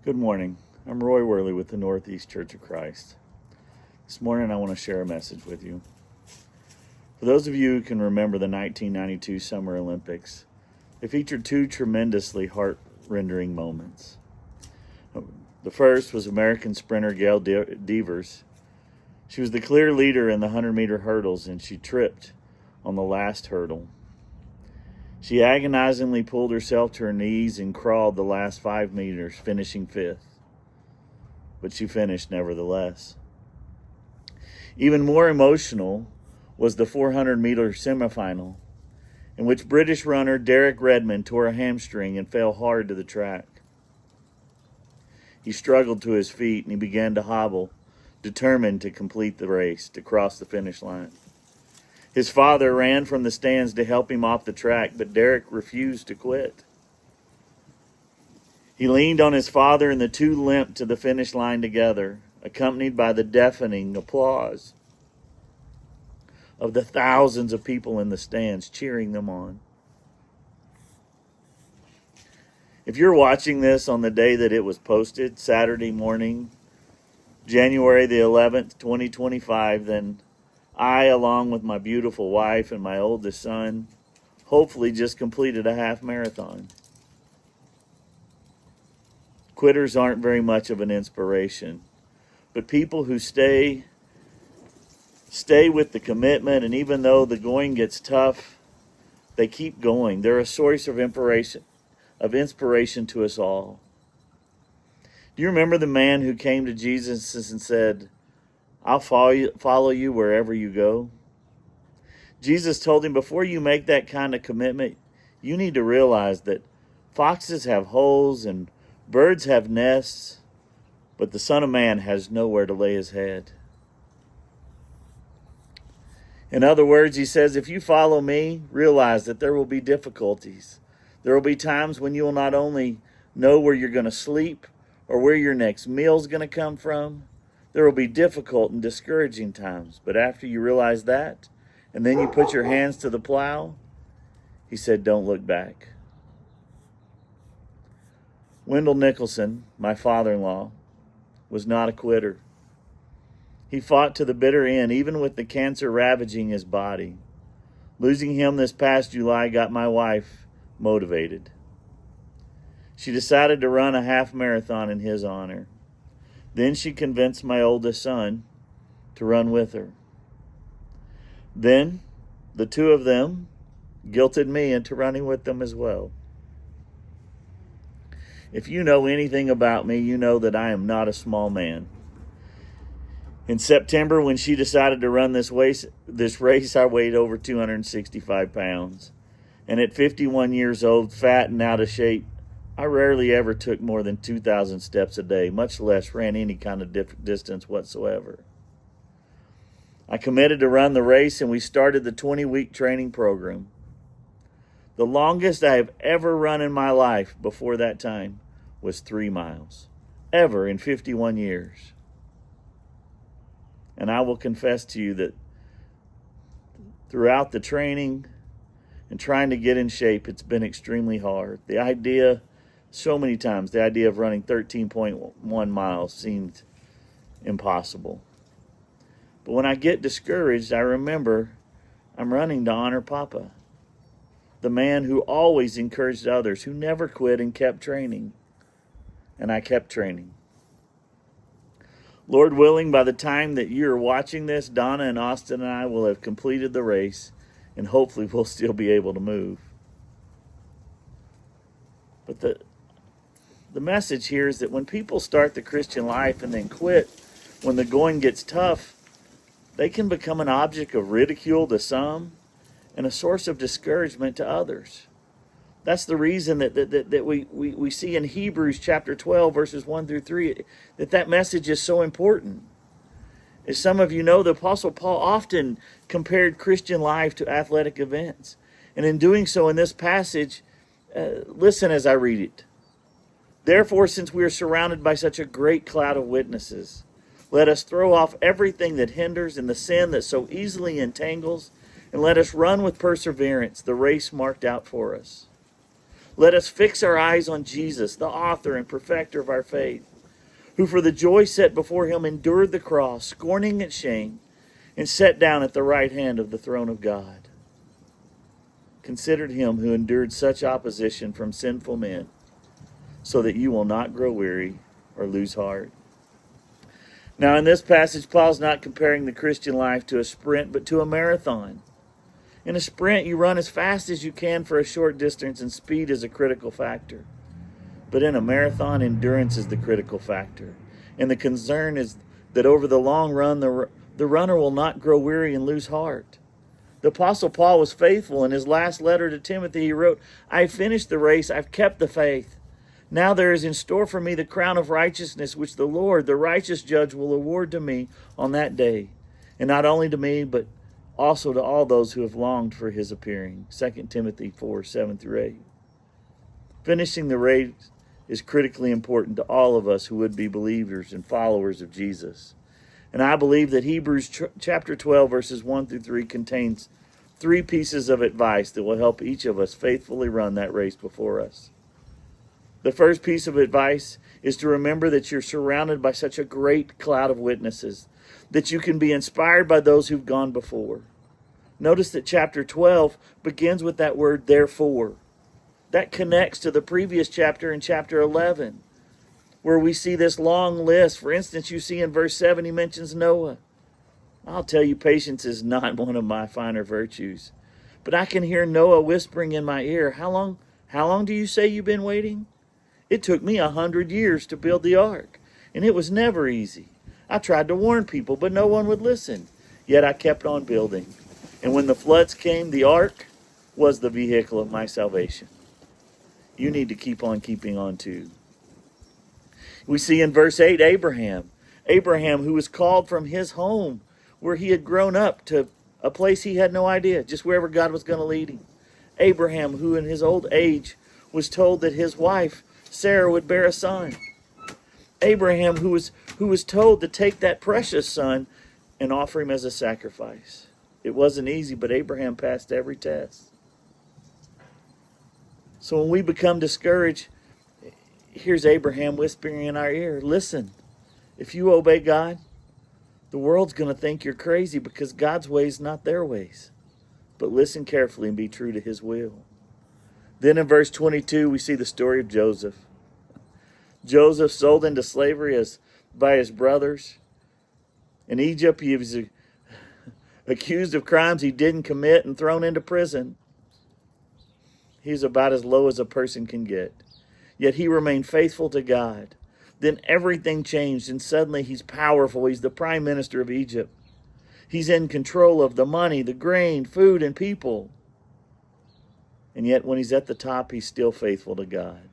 Good morning. I'm Roy Worley with the Northeast Church of Christ. This morning I want to share a message with you. For those of you who can remember the 1992 Summer Olympics, they featured two tremendously heart-rending moments. The first was American sprinter Gail Devers. She was the clear leader in the 100-meter hurdles, and she tripped on the last hurdle. She agonizingly pulled herself to her knees and crawled the last 5 meters, finishing fifth. But she finished nevertheless. Even more emotional was the 400-meter semifinal, in which British runner Derek Redmond tore a hamstring and fell hard to the track. He struggled to his feet and he began to hobble, determined to complete the race, to cross the finish line. His father ran from the stands to help him off the track, but Derek refused to quit. He leaned on his father and the two limped to the finish line together, accompanied by the deafening applause of the thousands of people in the stands cheering them on. If you're watching this on the day that it was posted, Saturday morning, January the 11th, 2025, then I, along with my beautiful wife and my oldest son, hopefully just completed a half marathon. Quitters aren't very much of an inspiration, but people who stay with the commitment, and even though the going gets tough, they keep going. They're a source of inspiration to us all. Do you remember the man who came to Jesus and said, "I'll follow you wherever you go"? Jesus told him, before you make that kind of commitment, you need to realize that foxes have holes and birds have nests, but the Son of Man has nowhere to lay his head. In other words, he says, if you follow me, realize that there will be difficulties. There will be times when you will not only know where you're going to sleep or where your next meal is going to come from. There will be difficult and discouraging times, but after you realize that, and then you put your hands to the plow, he said, don't look back. Wendell Nicholson, my father-in-law, was not a quitter. He fought to the bitter end, even with the cancer ravaging his body. Losing him this past July got my wife motivated. She decided to run a half marathon in his honor. Then she convinced my oldest son to run with her. Then the two of them guilted me into running with them as well. If you know anything about me, you know that I am not a small man. In September, when she decided to run this race, I weighed over 265 pounds. And at 51 years old, fat and out of shape, I rarely ever took more than 2,000 steps a day, much less ran any kind of distance whatsoever. I committed to run the race, and we started the 20-week training program. The longest I have ever run in my life before that time was 3 miles, ever in 51 years. And I will confess to you that throughout the training and trying to get in shape, it's been extremely hard. So many times, the idea of running 13.1 miles seemed impossible. But when I get discouraged, I remember I'm running to honor Papa, the man who always encouraged others, who never quit and kept training. And I kept training. Lord willing, by the time that you're watching this, Donna and Austin and I will have completed the race, and hopefully we'll still be able to move. But the message here is that when people start the Christian life and then quit when the going gets tough, they can become an object of ridicule to some and a source of discouragement to others. That's the reason that we see in Hebrews chapter 12, verses 1 through 3, that message is so important. As some of you know, the Apostle Paul often compared Christian life to athletic events. And in doing so in this passage, listen as I read it. Therefore, since we are surrounded by such a great cloud of witnesses, let us throw off everything that hinders and the sin that so easily entangles, and let us run with perseverance the race marked out for us. Let us fix our eyes on Jesus, the author and perfecter of our faith, who for the joy set before him endured the cross, scorning its shame, and sat down at the right hand of the throne of God. Consider him who endured such opposition from sinful men, so that you will not grow weary or lose heart. Now in this passage, Paul's not comparing the Christian life to a sprint, but to a marathon. In a sprint, you run as fast as you can for a short distance, and speed is a critical factor. But in a marathon, endurance is the critical factor. And the concern is that over the long run, the runner will not grow weary and lose heart. The Apostle Paul was faithful. In his last letter to Timothy, he wrote, "I finished the race, I've kept the faith. Now there is in store for me the crown of righteousness, which the Lord, the righteous judge, will award to me on that day. And not only to me, but also to all those who have longed for his appearing." 2 Timothy 4:7-8. Finishing the race is critically important to all of us who would be believers and followers of Jesus. And I believe that Hebrews chapter 12, verses 1-3 contains 3 pieces of advice that will help each of us faithfully run that race before us. The first piece of advice is to remember that you're surrounded by such a great cloud of witnesses that you can be inspired by those who've gone before. Notice that chapter 12 begins with that word, therefore. That connects to the previous chapter in chapter 11, where we see this long list. For instance, you see in verse 7, he mentions Noah. I'll tell you, patience is not one of my finer virtues. But I can hear Noah whispering in my ear, How long do you say you've been waiting? It took me 100 years to build the ark, and it was never easy. I tried to warn people, but no one would listen. Yet I kept on building. And when the floods came, the ark was the vehicle of my salvation. You need to keep on keeping on too. We see in verse 8 Abraham, who was called from his home where he had grown up to a place he had no idea, just wherever God was going to lead him. Abraham, who in his old age was told that his wife Sarah would bear a son. Abraham, who was told to take that precious son and offer him as a sacrifice. It wasn't easy, but Abraham passed every test. So when we become discouraged, here's Abraham whispering in our ear, listen, if you obey God, the world's going to think you're crazy because God's ways not their ways. But listen carefully and be true to his will. Then in verse 22, we see the story of Joseph. Joseph sold into slavery by his brothers. In Egypt, he was accused of crimes he didn't commit and thrown into prison. He's about as low as a person can get. Yet he remained faithful to God. Then everything changed, and suddenly he's powerful. He's the prime minister of Egypt. He's in control of the money, the grain, food, and people. And yet when he's at the top, he's still faithful to God.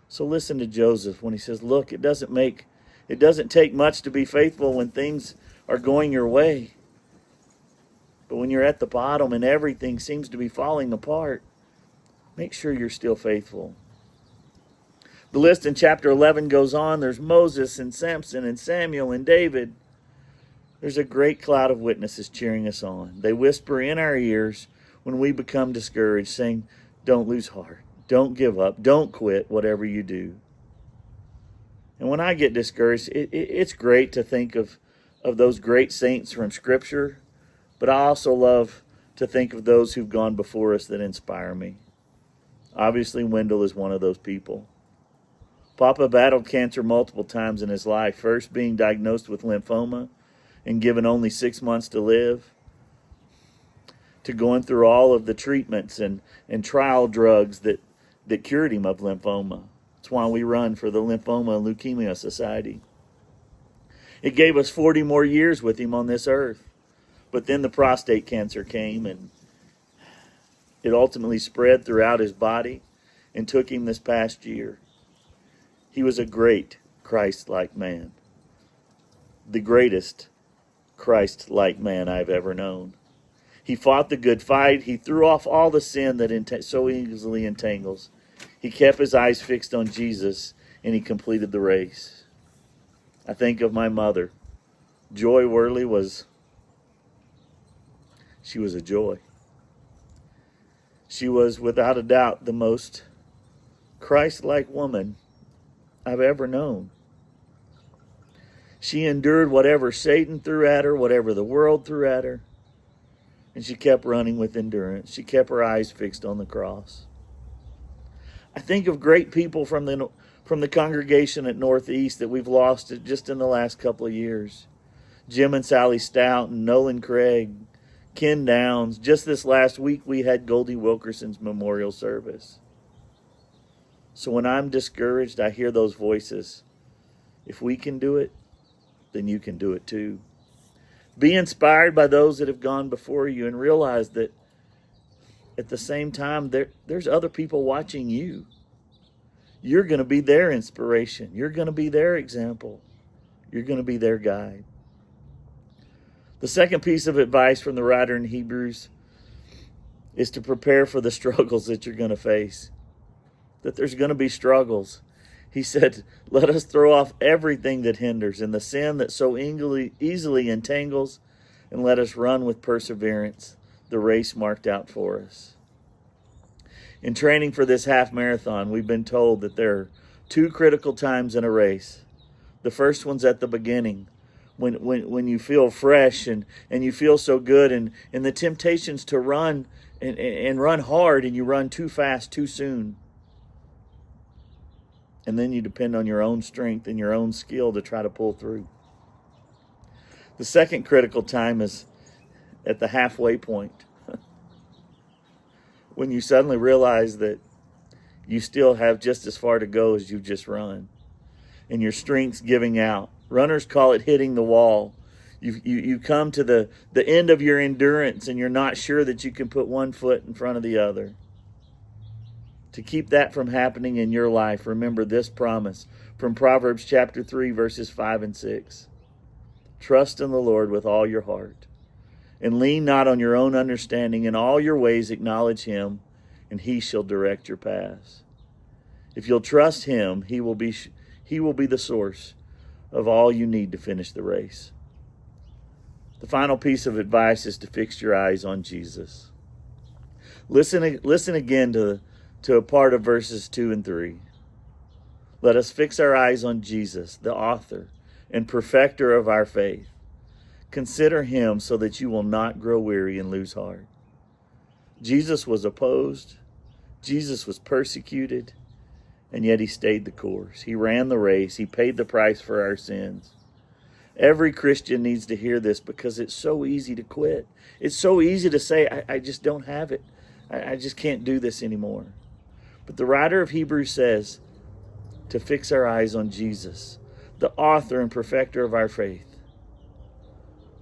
So listen to Joseph when he says, look, it doesn't take much to be faithful when things are going your way. But when you're at the bottom and everything seems to be falling apart, make sure you're still faithful. The list in chapter 11 goes on. There's Moses and Samson and Samuel and David. There's a great cloud of witnesses cheering us on. They whisper in our ears when we become discouraged, saying, don't lose heart. Don't give up. Don't quit, whatever you do. And when I get discouraged, it's great to think of those great saints from Scripture, but I also love to think of those who've gone before us that inspire me. Obviously, Wendell is one of those people. Papa battled cancer multiple times in his life, first being diagnosed with lymphoma and given only 6 months to live, to going through all of the treatments and trial drugs that cured him of lymphoma. That's why we run for the Lymphoma and Leukemia Society. It gave us 40 more years with him on this earth. But then the prostate cancer came, and it ultimately spread throughout his body and took him this past year. He was a great Christ-like man. The greatest Christ-like man I've ever known. He fought the good fight. He threw off all the sin that so easily entangles. He kept his eyes fixed on Jesus, and he completed the race. I think of my mother. Roy Worley she was a joy. She was without a doubt the most Christ-like woman I've ever known. She endured whatever Satan threw at her, whatever the world threw at her, and she kept running with endurance. She kept her eyes fixed on the cross. I think of great people from the congregation at Northeast that we've lost just in the last couple of years. Jim and Sally Stout and Nolan Craig, Ken Downs. Just this last week we had Goldie Wilkerson's memorial service. So when I'm discouraged, I hear those voices. If we can do it, then you can do it too. Be inspired by those that have gone before you and realize that at the same time, there's other people watching you. You're going to be their inspiration. You're going to be their example. You're going to be their guide. The second piece of advice from the writer in Hebrews is to prepare for the struggles that you're going to face. That there's going to be struggles. He said, let us throw off everything that hinders and the sin that so easily entangles, and let us run with perseverance the race marked out for us. In training for this half marathon, we've been told that there are two critical times in a race. The first one's at the beginning, when you feel fresh and you feel so good, and the temptations to run and run hard, and you run too fast too soon. And then you depend on your own strength and your own skill to try to pull through. The second critical time is at the halfway point. When you suddenly realize that you still have just as far to go as you've just run. And your strength's giving out. Runners call it hitting the wall. You come to the end of your endurance and you're not sure that you can put one foot in front of the other. To keep that from happening in your life, remember this promise from Proverbs chapter 3, verses 5 and 6. Trust in the Lord with all your heart, and lean not on your own understanding. In all your ways acknowledge him, and he shall direct your paths. If you'll trust him, he will be the source of all you need to finish the race. The final piece of advice is to fix your eyes on Jesus. Listen again to a part of verses 2 and 3. Let us fix our eyes on Jesus, the author and perfecter of our faith. Consider him so that you will not grow weary and lose heart. Jesus was opposed. Jesus was persecuted. And yet he stayed the course. He ran the race. He paid the price for our sins. Every Christian needs to hear this because it's so easy to quit. It's so easy to say, I just don't have it. I just can't do this anymore. But the writer of Hebrews says to fix our eyes on Jesus, the author and perfecter of our faith.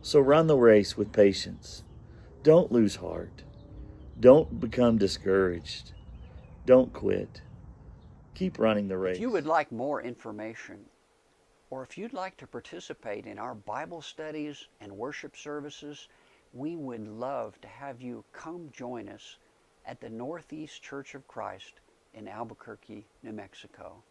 So run the race with patience. Don't lose heart. Don't become discouraged. Don't quit. Keep running the race. If you would like more information, or if you'd like to participate in our Bible studies and worship services, we would love to have you come join us at the Northeast Church of Christ in Albuquerque, New Mexico.